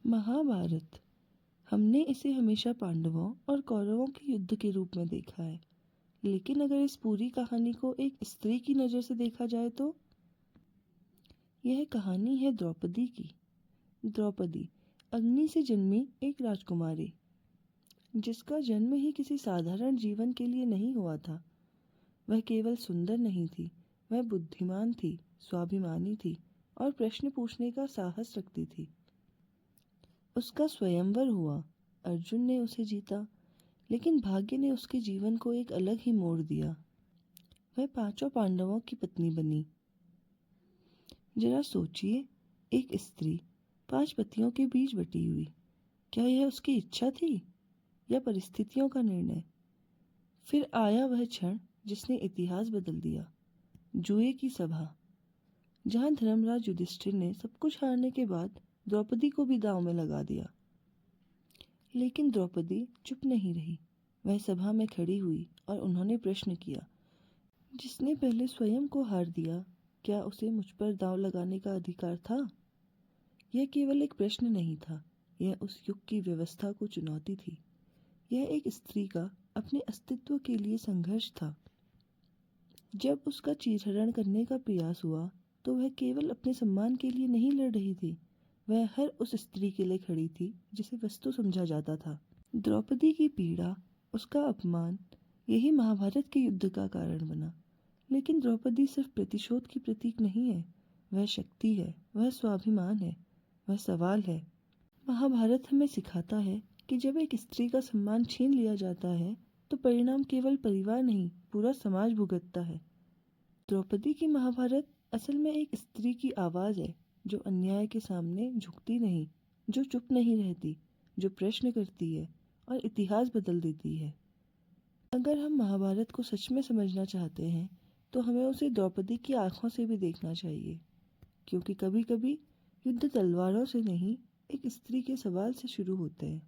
महाभारत। हमने इसे हमेशा पांडवों और कौरवों के युद्ध के रूप में देखा है, लेकिन अगर इस पूरी कहानी को एक स्त्री की नज़र से देखा जाए तो यह कहानी है द्रौपदी की। द्रौपदी अग्नि से जन्मी एक राजकुमारी, जिसका जन्म ही किसी साधारण जीवन के लिए नहीं हुआ था। वह केवल सुंदर नहीं थी, वह बुद्धिमान थी, स्वाभिमानी थी और प्रश्न पूछने का साहस रखती थी। उसका स्वयंवर हुआ, अर्जुन ने उसे जीता, लेकिन भाग्य ने उसके जीवन को एक अलग ही मोड़ दिया। वह पांचों पांडवों की पत्नी बनी। जरा सोचिए, एक स्त्री 5 पतियों के बीच बटी हुई। क्या यह उसकी इच्छा थी या परिस्थितियों का निर्णय? फिर आया वह क्षण जिसने इतिहास बदल दिया, जुए की सभा, जहां धर्मराज युधिष्ठिर ने सब कुछ हारने के बाद द्रौपदी को भी दांव में लगा दिया। लेकिन द्रौपदी चुप नहीं रही। वह सभा में खड़ी हुई और उन्होंने प्रश्न किया, जिसने पहले स्वयं को हार दिया, क्या उसे मुझ पर दांव लगाने का अधिकार था? यह केवल एक प्रश्न नहीं था, यह उस युग की व्यवस्था को चुनौती थी। यह एक स्त्री का अपने अस्तित्व के लिए संघर्ष था। जब उसका चीरहरण करने का प्रयास हुआ तो वह केवल अपने सम्मान के लिए नहीं लड़ रही थी, वह हर उस स्त्री के लिए खड़ी थी जिसे वस्तु समझा जाता था। द्रौपदी की पीड़ा, उसका अपमान, यही महाभारत के युद्ध का कारण बना। लेकिन द्रौपदी सिर्फ प्रतिशोध की प्रतीक नहीं है, वह शक्ति है, वह स्वाभिमान है, वह सवाल है। महाभारत हमें सिखाता है कि जब एक स्त्री का सम्मान छीन लिया जाता है तो परिणाम केवल परिवार नहीं, पूरा समाज भुगतता है। द्रौपदी की महाभारत असल में एक स्त्री की आवाज़ है, जो अन्याय के सामने झुकती नहीं, जो चुप नहीं रहती, जो प्रश्न करती है और इतिहास बदल देती है। अगर हम महाभारत को सच में समझना चाहते हैं तो हमें उसे द्रौपदी की आंखों से भी देखना चाहिए, क्योंकि कभी-कभी युद्ध तलवारों से नहीं, एक स्त्री के सवाल से शुरू होते हैं।